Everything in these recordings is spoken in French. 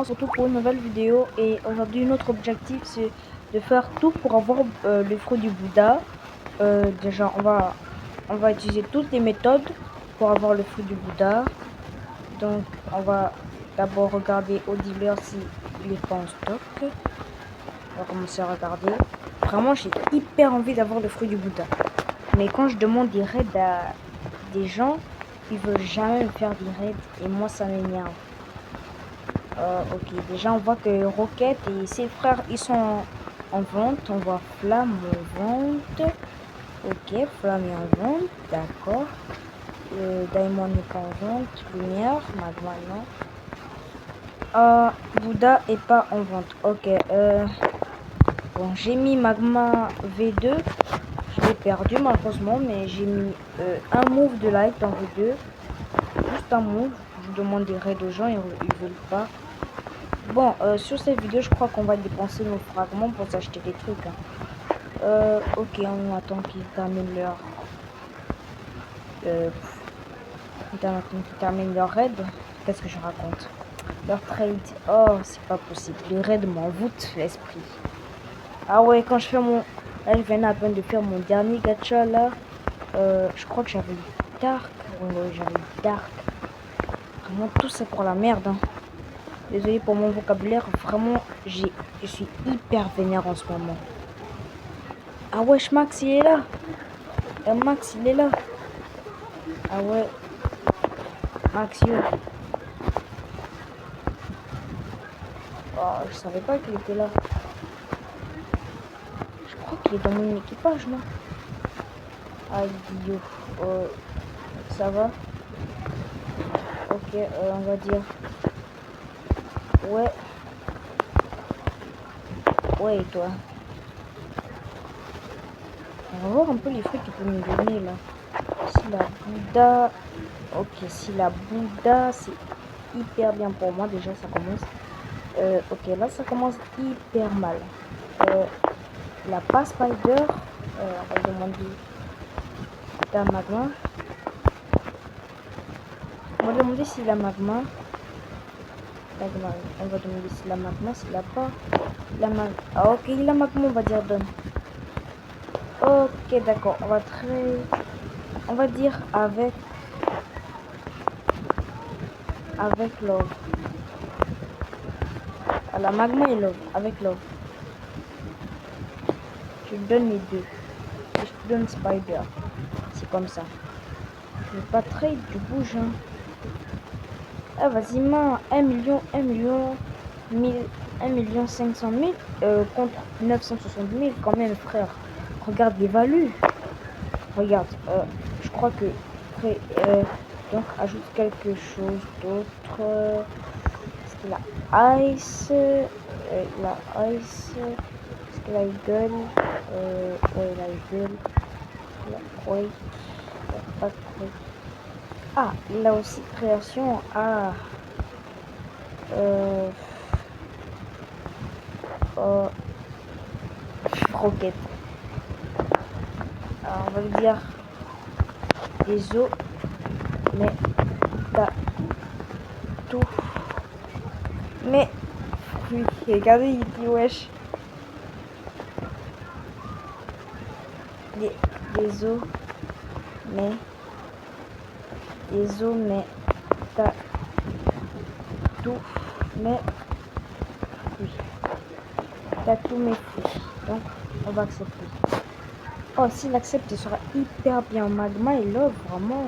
Surtout pour une nouvelle vidéo, et aujourd'hui notre objectif c'est de faire tout pour avoir les fruits du Bouddha. Déjà on va utiliser toutes les méthodes pour avoir le fruit du Bouddha. Donc on va d'abord regarder au dealer s'il est pas en stock. On va commencer à regarder. Vraiment j'ai hyper envie d'avoir le fruit du Bouddha, mais quand je demande des raids à des gens, ils veulent jamais me faire des raids et moi ça m'énerve. Ok, déjà on voit que Rocket et ses frères ils sont en vente. On voit Flamme en vente. Ok, Flamme est en vente, d'accord. Diamond n'est pas en vente. Lumière, Magma non. Bouddha est pas en vente. Ok, bon, j'ai mis Magma V2. Je l'ai perdu malheureusement, mais j'ai mis un move de like dans V2. Juste un move. Je demande des raids aux gens, ils veulent pas. Bon, sur cette vidéo, je crois qu'on va dépenser nos fragments pour s'acheter des trucs. Ok, on attend qu'ils terminent leur... qu'ils terminent leur raid. Qu'est-ce que je raconte? Leur trade. Oh, c'est pas possible. Les raids m'envoûtent l'esprit. Ah ouais, quand je fais mon... Là, je viens à peine de faire mon dernier gacha, là. Je crois que j'avais Dark. Ouais, j'avais Dark. Vraiment, tout c'est pour la merde, hein. Désolé pour mon vocabulaire, vraiment, je suis hyper vénère en ce moment. Ah ouais, Max, il est là. Max, il est là. Ah ouais. Max, yo. Oh, je savais pas qu'il était là. Je crois qu'il est dans mon équipage, non? Ah, yo. Ça va? Ok, on va dire. Ouais. Ouais, et toi? On va voir un peu les fruits qu'il peut nous donner, là. Si la Bouddha... Ok, si la Bouddha, c'est hyper bien pour moi. Déjà, ça commence. Ok, là, ça commence hyper mal. La passe Spider. On va demander la Magma. On va demander si la Magma... On va demander si la Magma, s'il a pas... La Magma... Ah, ok, la Magma, on va dire donne. Ok, d'accord. On va dire avec Love. À la Magma et Love. Avec Love. Je donne les deux. Et je te donne Spider. C'est comme ça. Je veux pas trade, tu bouges. Hein. Ah, vas-y, man. 1 million 500 000 contre 960 000 quand même, frère. Regarde les values. Regarde. Je crois que... donc, ajoute quelque chose d'autre. Est-ce qu'il a Ice? Est-ce qu'il a Eagle? Ouais, il a Eagle. Il a Quake. Il a pas Quake. Ah, il a aussi création. Ah. Rocket. Alors, on va lui dire des os. Mais t'as tout. Mais oui, regardez, il dit wesh. Des os. Mais t'as tout. Mais oui. T'as tous mes fruits. Donc on va accepter. Oh, s'il accepte, il sera hyper bien. Magma et Love, vraiment.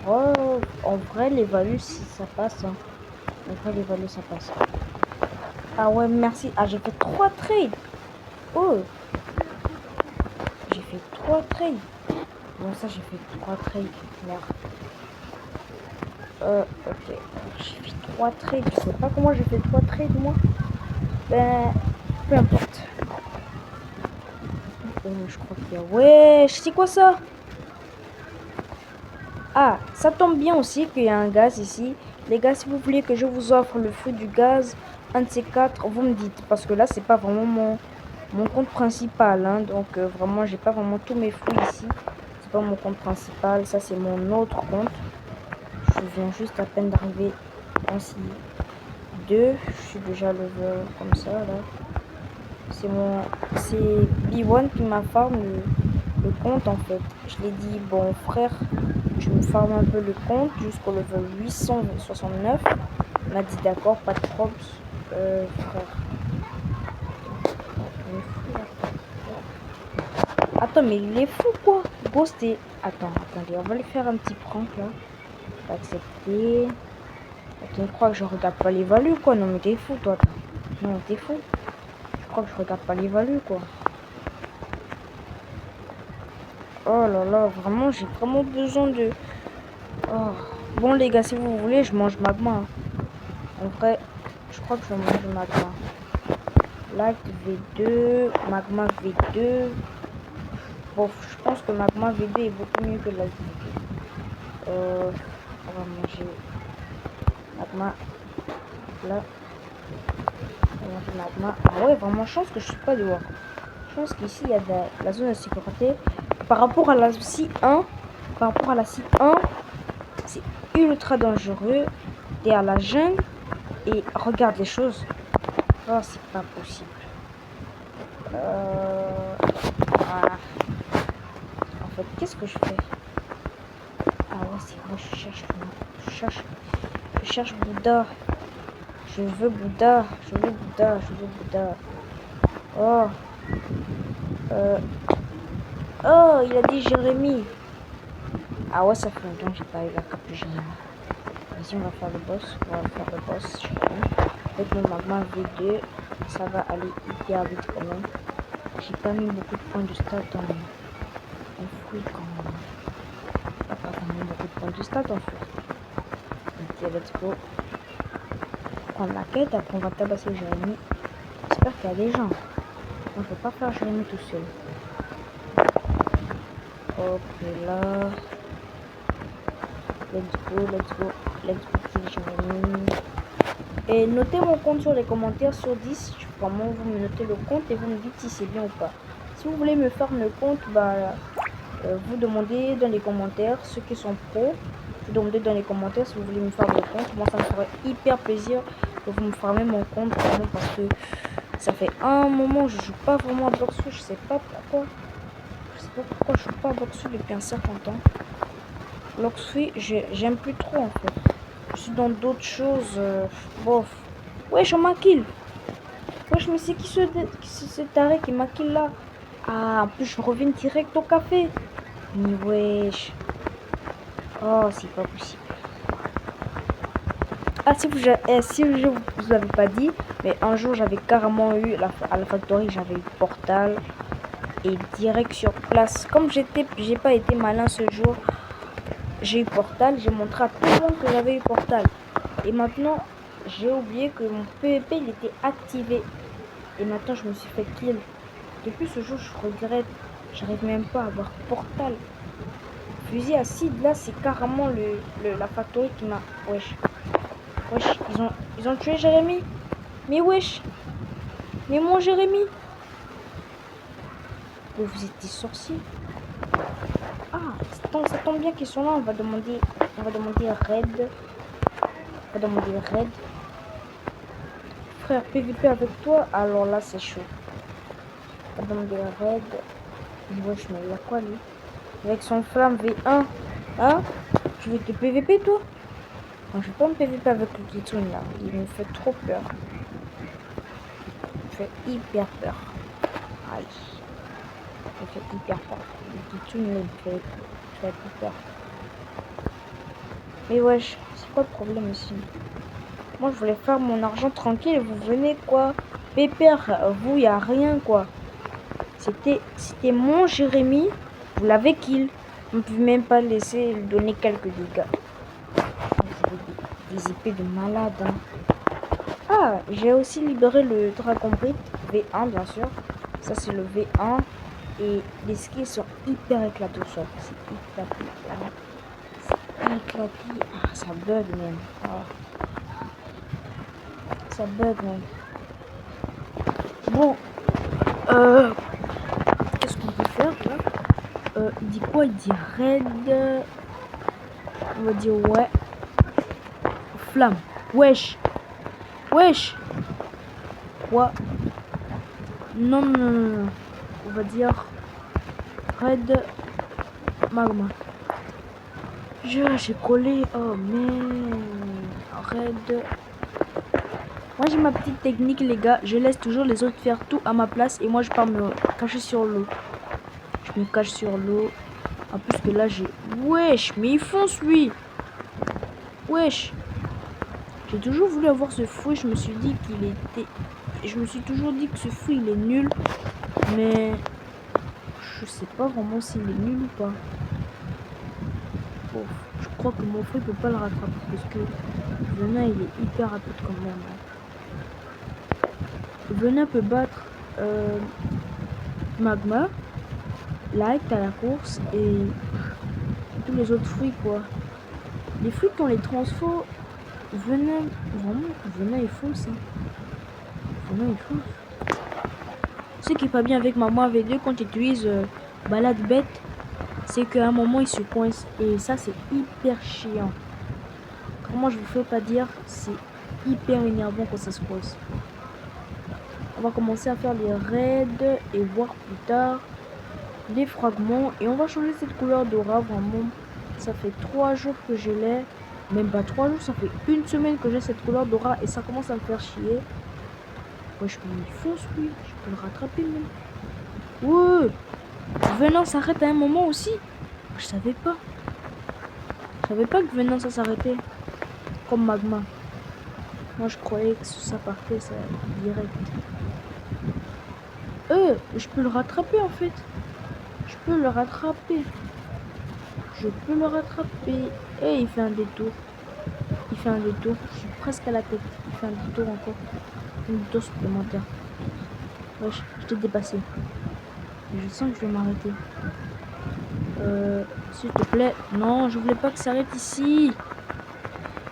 Oh, en vrai, les values, si ça passe. Hein. En vrai, les values, ça passe. Ah ouais, merci. Ah, j'ai fait 3 trades. Oh. J'ai fait 3 trades. Bon, ça, j'ai fait 3 trades. Merde. Ok. J'ai fait 3 trades. Je sais pas comment j'ai fait 3 trades, moi. Ben, peu importe. Je crois qu'il y a... Ouais, c'est quoi ça? Ah, ça tombe bien aussi qu'il y a un gaz ici. Les gars, si vous voulez que je vous offre le fruit du gaz, un de ces 4, vous me dites. Parce que là, c'est pas vraiment mon compte principal. Hein, donc, vraiment, j'ai pas vraiment tous mes fruits ici. C'est pas mon compte principal. Ça, c'est mon autre compte. Je viens juste à peine d'arriver ici. V2. Je suis déjà level comme ça là. C'est B1 qui m'a farm le compte en fait. Je l'ai dit, bon frère, tu me farmes un peu le compte jusqu'au level 869. Il m'a dit d'accord, pas de props, frère. Attends, mais il est fou quoi. Ghost et... Attends, attendez, on va lui faire un petit prank là. Accepter. Attends, je crois que je regarde pas les values quoi. Non mais t'es fou toi. Non, t'es fou. Je crois que je regarde pas les values quoi. Oh là là, vraiment, j'ai vraiment besoin de... Oh. Bon les gars, si vous voulez, je mange magma. En vrai, je crois que je mange magma. Light V2, magma V2. Bon, je pense que magma V2 est beaucoup mieux que light V2. On va manger magma. Là. On va manger magma. Ah ouais, vraiment chance que je suis pas dehors. Je pense qu'ici, il y a de la zone de sécurité. Par rapport à la C1, c'est ultra dangereux. T'es à la jungle et regarde les choses. Oh, c'est pas possible. Voilà. En fait, qu'est-ce que je fais? Ah ouais, c'est moi, je cherche Bouddha. Je veux Bouddha. Oh. Oh, il a dit Jérémy. Ah ouais, ça fait longtemps que j'ai pas eu la cape de Jérémy. Vas-y, on va faire le boss. Avec mon magma V2, ça va aller hyper vite quand même. J'ai pas mis beaucoup de points de stats en fruit quand même. Pas quand même beaucoup de points de stats en fruit. Ok, let's go. Prendre la quête, après on va tabasser Jérémy. J'espère qu'il y a des gens. Moi je peux pas faire Jérémy tout seul. Ok là. Let's go kill Jérémy. Et notez mon compte sur les commentaires sur 10. Vraiment, vous me notez le compte et vous me dites si c'est bien ou pas. Si vous voulez me faire le compte, vous demandez dans les commentaires, ceux qui sont pros, vous demandez dans les commentaires si vous voulez me faire le compte. Moi, ça me ferait hyper plaisir que vous me farmez mon compte vraiment parce que ça fait un moment je joue pas vraiment à Bloxfruit. Je sais pas pourquoi. Je joue pas à Bloxfruit depuis un certain temps. Bloxfruit, j'aime plus trop en fait. Je suis dans d'autres choses. Bof. Wesh, on m'a kill. Wesh, mais c'est qui ce taré qui m'a kill là? Ah, en plus, je reviens direct au café. Mais wesh. Oh, c'est pas possible. Ah, si je vous avais pas dit, mais un jour, j'avais carrément eu, à la factory, j'avais eu Portal. Et direct sur place. Comme j'ai pas été malin ce jour, j'ai eu Portal. J'ai montré à tout le monde que j'avais eu Portal. Et maintenant, j'ai oublié que mon PVP, il était activé. Et maintenant, je me suis fait kill. Depuis ce jour, je regrette. J'arrive même pas à avoir Portal. Fusil acide, là, c'est carrément la factory qui m'a... Wesh. Wesh, ils ont tué Jérémy. Mais wesh. Mais mon Jérémy. Mais vous êtes des sorciers. Ah, ça tombe bien qu'ils sont là. On va demander raid. Frère, PVP avec toi, alors là c'est chaud. On va demander raid. Wesh, mais il y a quoi lui? Avec son flamme V1. Hein? Tu veux te PVP toi? Non, je vais pas me PVP avec le Kitsune là. Il me fait trop peur. Il me fait hyper peur. Aïe. Il me fait hyper peur. Le Kitsune il me fait plus peur. Mais wesh, c'est quoi le problème ici? Moi je voulais faire mon argent tranquille et vous venez quoi? Pépère, vous y a rien quoi. C'était mon Jérémy, vous l'avez kill. On ne peut même pas laisser lui donner quelques dégâts. Des épées de malade. Hein. Ah, j'ai aussi libéré le Dragon Brit V1 bien sûr. Ça c'est le V1 et les skills sont hyper éclatés au sol. C'est éclaté. Ah, ça bug même. Oh. Ça bug même. Bon, qu'est-ce qu'on peut faire là? Il dit quoi? Il dit raid. On va dire ouais. Flamme. Wesh. Wesh. Quoi? Non, non, non, non. On va dire Red Magma. J'ai collé. Oh, mais Red. Moi, j'ai ma petite technique, les gars. Je laisse toujours les autres faire tout à ma place. Et moi, je pars me cacher sur l'eau. Je me cache sur l'eau. En plus que là, j'ai... Wesh, mais il fonce, lui. Wesh. J'ai toujours voulu avoir ce fruit. Je me suis dit qu'il était... Je me suis toujours dit que ce fruit, il est nul. Mais... Je sais pas vraiment s'il est nul ou pas. Bon, je crois que mon fruit peut pas le rattraper. Parce que le venin, il est hyper rapide quand même. Le venin peut battre... Magma. Light à la course. Et... tous les autres fruits, quoi. Les fruits, quand on les transforme... Venin... Vraiment, venin, il fonce. Hein. Venin, il fonce. Ce qui est pas bien avec Maman V2 quand tu utilises balade bête, c'est qu'à un moment il se coince et ça c'est hyper chiant. Comment je vous fais pas dire, c'est hyper énervant quand ça se coince. On va commencer à faire les raids et voir plus tard les fragments et on va changer cette couleur d'aura. Vraiment, ça fait 3 jours que je l'ai, même pas 3 jours, ça fait une semaine que j'ai cette couleur d'aura et ça commence à me faire chier. Ouais, je peux me fonce lui, je peux le rattraper même. Ouais, Venin s'arrête à un moment aussi. Je savais pas. Je savais pas que Venin ça s'arrêtait. Comme Magma. Moi je croyais que ça partait ça direct. Je peux le rattraper en fait. Je peux le rattraper. Je peux le rattraper. Et il fait un détour. Il fait un détour. Je suis presque à la tête. Il fait un détour encore. Un détour supplémentaire. Wesh, je t'ai dépassé. Je sens que je vais m'arrêter. S'il te plaît. Non, je voulais pas que ça s'arrête ici.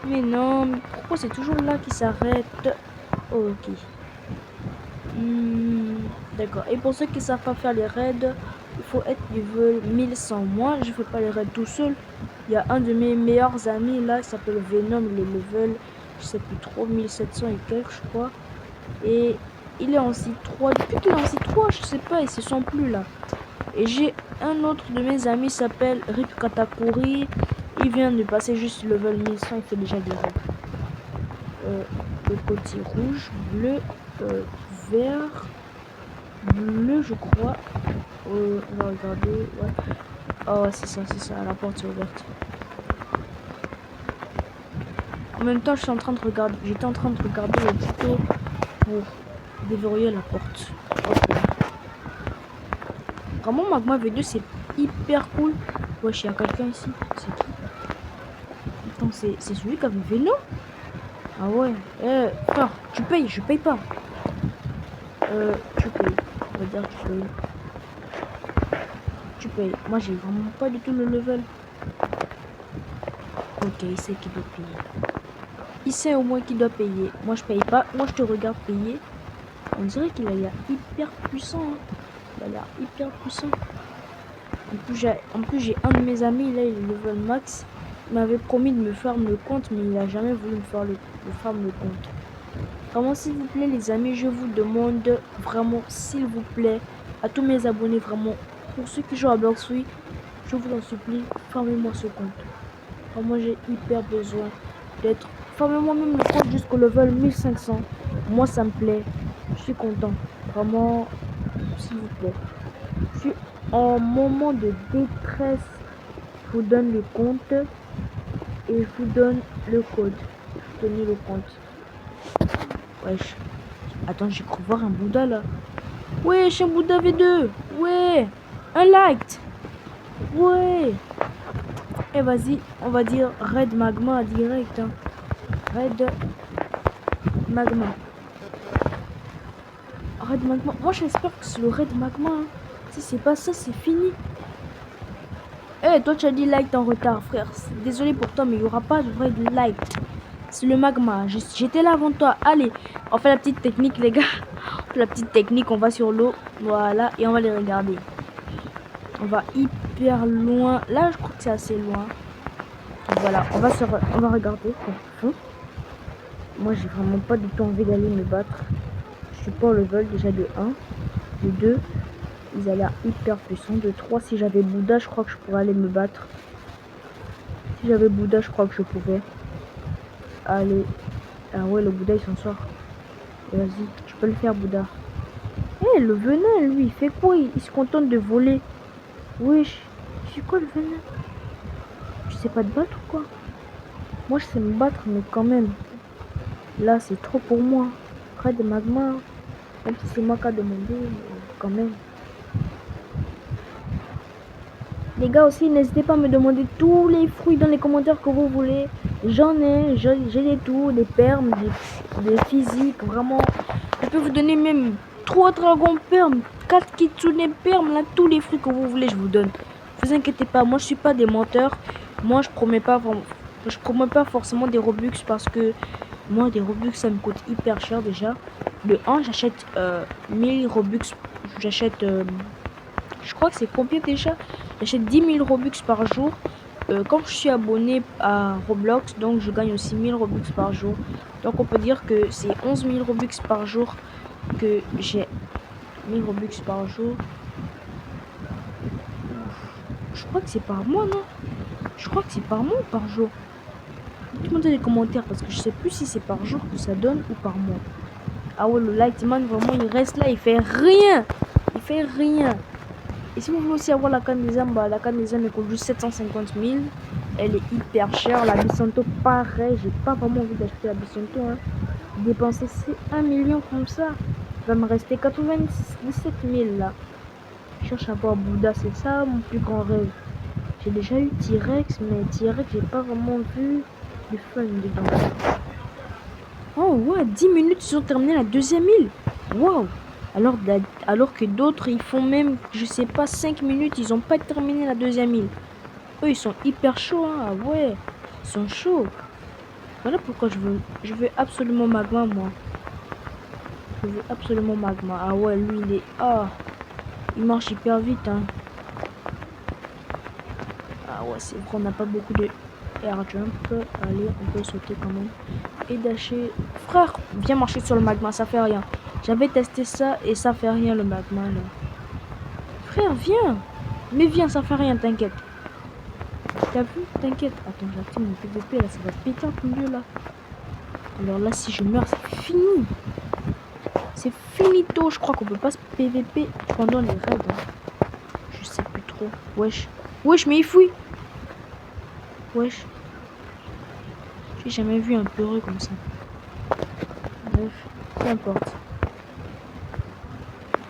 Mais non, mais pourquoi c'est toujours là qu'il s'arrête? Ok. D'accord. Et pour ceux qui savent pas faire les raids, il faut être niveau 1100. Moi, je fais pas les raids tout seul. Il y a un de mes meilleurs amis là, qui s'appelle Venom, le level, je sais plus trop, 1700 et quelques, je crois. Et il est en C3. Depuis qu'il est en C3, je sais pas, il se sent plus là. Et j'ai un autre de mes amis qui s'appelle Rip Katakuri. Il vient de passer juste level 1100, il fait déjà des raids. Le côté rouge, bleu, vert, bleu je crois. On va regarder. Ouais. Oh c'est ça, la porte est ouverte. En même temps, j'étais en train de regarder le tuto pour déverrouiller la porte. Okay. Vraiment Magma V2 c'est hyper cool. Wesh, il y a quelqu'un ici. C'est qui? Attends, c'est celui qui avait vélo? Ah ouais. Frère, tu payes, je paye pas. Tu payes. On va dire que tu payes. Tu payes. Moi j'ai vraiment pas du tout le level. Ok, il sait qu'il doit payer. Il sait au moins qu'il doit payer. Moi je paye pas. Moi je te regarde payer. On dirait qu'il a l'air hyper puissant. Hein. Il a l'air hyper puissant. En plus j'ai un de mes amis, là il est level max. Il m'avait promis de me farm le compte, mais il a jamais voulu me faire le farm le compte. Vraiment s'il vous plaît les amis, je vous demande vraiment s'il vous plaît à tous mes abonnés, vraiment pour ceux qui jouent à Blox Fruit, je vous en supplie, farmez-moi ce compte. Vraiment j'ai hyper besoin d'être, farmez-moi même le compte jusqu'au level 1500. Moi ça me plaît, je suis content. Vraiment s'il vous plaît. Je suis en moment de détresse. Je vous donne le compte et je vous donne le code. Je vous donne le compte. Wesh. Attends, j'ai cru voir un Bouddha là. Wesh, un Bouddha V2. Ouais. Un light. Ouais. Et vas-y, on va dire Red Magma direct. Hein. Red Magma. Red Magma. Moi, j'espère que c'est le Red Magma. Hein. Si c'est pas ça, c'est fini. Toi, tu as dit light en retard, frère. Désolé pour toi, mais il n'y aura pas de vrai light. C'est le magma. J'étais là avant toi. Allez, on fait la petite technique, les gars. On fait la petite technique. On va sur l'eau. Voilà. Et on va les regarder. On va hyper loin. Là, je crois que c'est assez loin. Voilà. On va regarder. moi j'ai vraiment pas du tout envie d'aller me battre. Je suis pas au level déjà de 1. De 2, ils ont l'air hyper puissants. De 3, si j'avais Bouddha, je crois que je pourrais aller me battre. Si j'avais Bouddha, je crois que je pouvais. Allez. Ah ouais, le Bouddha il s'en sort. Vas-y, tu peux le faire Bouddha. Eh, le venin, lui, il fait quoi? Il se contente de voler. Wesh, c'est quoi le venin? Tu sais pas te battre ou quoi? Moi je sais me battre, mais quand même. Là, c'est trop pour moi. Red magma, même si c'est moi qui a demandé, quand même. Les gars aussi, n'hésitez pas à me demander tous les fruits dans les commentaires que vous voulez. J'en ai, j'ai des tout, des permes, des physiques, vraiment. Je peux vous donner même 3 dragons permes, 4 kitsune permes, là, tous les fruits que vous voulez, je vous donne. Ne vous inquiétez pas, moi je suis pas des menteurs. Moi je promets pas forcément des Robux parce que moi des Robux ça me coûte hyper cher déjà. De 1, j'achète 1000 Robux, j'achète je crois que c'est combien déjà? J'achète 10 000 Robux par jour. Quand je suis abonné à Roblox, donc je gagne aussi 1000 Robux par jour. Donc on peut dire que c'est 11 000 Robux par jour que j'ai. 1000 Robux par jour. Je crois que c'est par mois, non? Je crois que c'est par mois ou par jour? Demandez dans les commentaires parce que je sais plus si c'est par jour que ça donne ou par mois. Ah ouais, le Lightman, vraiment, il reste là, il fait rien. Il fait rien. Et si vous voulez aussi avoir la canne des âmes, bah, la canne des âmes elle coûte juste 750 000. Elle est hyper chère. La Bisanto, pareil. J'ai pas vraiment envie d'acheter la Bisanto. Hein. Dépenser 1 million comme ça. Il va me rester 97 000 là. Je cherche à voir Bouddha, c'est ça mon plus grand rêve. J'ai déjà eu T-Rex, mais T-Rex, j'ai pas vraiment vu de fun dedans. Oh ouais, 10 minutes, ils ont terminé la deuxième île. Waouh! Alors que d'autres, ils font même, je sais pas, 5 minutes, ils ont pas terminé la deuxième île. Eux, ils sont hyper chauds, hein. Ah ouais, ils sont chauds. Voilà pourquoi je veux absolument magma, moi. Je veux absolument magma. Ah ouais, lui, il est... Ah, il marche hyper vite, hein. Ah ouais, c'est vrai, on n'a pas beaucoup de air jump. Allez, on peut sauter quand même. Et dasher. Frère, viens marcher sur le magma, ça fait rien. J'avais testé ça et ça fait rien le magma là. Frère, viens. Mais viens, ça fait rien, t'inquiète. T'as vu? T'inquiète. Attends, j'active mon PVP là, ça va péter un peu mieux là. Alors là, si je meurs, c'est fini. C'est finito. Je crois qu'on peut pas se PVP pendant les raids. Hein. Je sais plus trop. Wesh. Wesh, mais il fouille. Wesh. J'ai jamais vu un peureux comme ça. Bref, peu importe.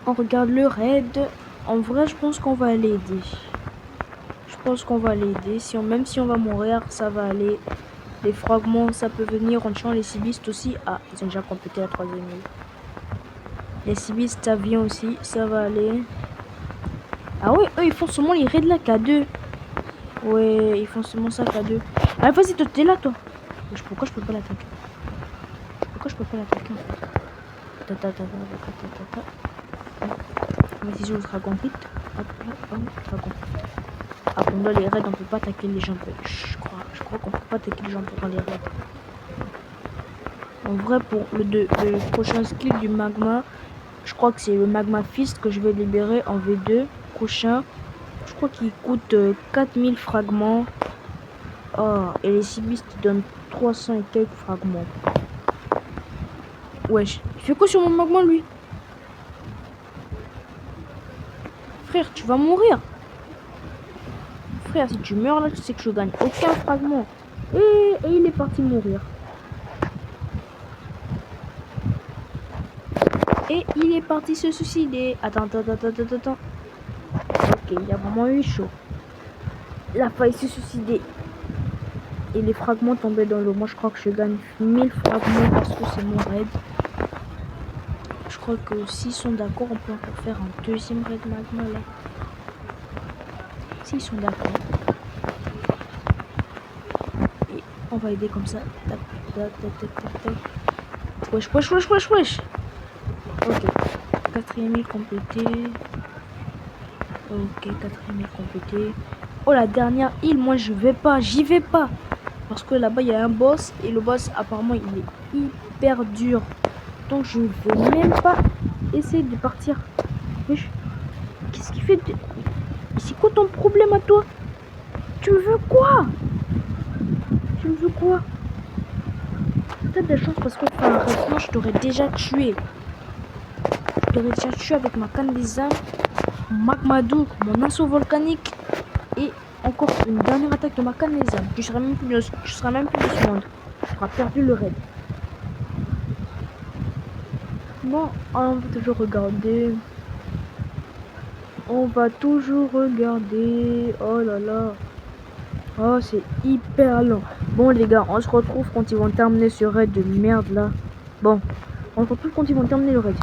On regarde le raid. En vrai, je pense qu'on va l'aider. Je pense qu'on va l'aider. Même si on va mourir, ça va aller. Les fragments, ça peut venir. On change les cibistes aussi. Ah, ils ont déjà complété la troisième île. Les cibistes, ça vient aussi. Ça va aller. Ah ouais, eux, ils font seulement les raids là qu'à 2. Ouais, ils font seulement ça qu'à 2. Ah, vas-y, toi, t'es là, toi. Pourquoi je peux pas l'attaquer? Pourquoi je peux pas l'attaquer en fait? Vas-y, je le dragon vite. Hop là, hop, dragon. Ah, pendant les raids, on peut pas attaquer les gens. Je crois qu'on peut pas attaquer les gens pendant les raids. En vrai, pour le prochain skill du magma, je crois que c'est le magma fist que je vais libérer en V2 prochain. Je crois qu'il coûte 4000 fragments. Oh, et les cibistes donnent 300 et quelques fragments. Wesh, il fait quoi sur mon magma lui? Frère, tu vas mourir. Frère, si tu meurs là, tu sais que je gagne aucun fragment. Et il est parti mourir. Et il est parti se suicider. Attends. Ok, il a vraiment eu chaud. Il a failli se suicider. Et les fragments tombaient dans l'eau. Moi, je crois que je gagne 1000 fragments parce que c'est mon raid. Je crois que s'ils sont d'accord, on peut encore faire un deuxième raid magma là. S'ils sont d'accord. Et on va aider comme ça. Tac. Wesh. Ok. Quatrième île complétée. Ok, quatrième île complétée. Oh, la dernière île, moi je vais pas. J'y vais pas. Parce que là-bas, il y a un boss. Et le boss, apparemment, il est hyper dur. Donc, je vais même pas essayer de partir. Wesh. Qu'est-ce qu'il fait de... C'est quoi ton problème à toi? Tu me veux quoi? Tu me veux quoi? T'as de la chance parce que sinon je t'aurais déjà tué. Je t'aurais déjà tué avec ma canne des âmes, mon magmadouk, mon assaut volcanique et encore une dernière attaque de ma canne des âmes. Tu seras même plus de ce monde. Tu auras perdu le raid. Bon, on va toujours regarder. On va toujours regarder. Oh là là. Oh, c'est hyper long. Bon, les gars, on se retrouve quand ils vont terminer ce raid de merde là. Bon, on se retrouve quand ils vont terminer le raid.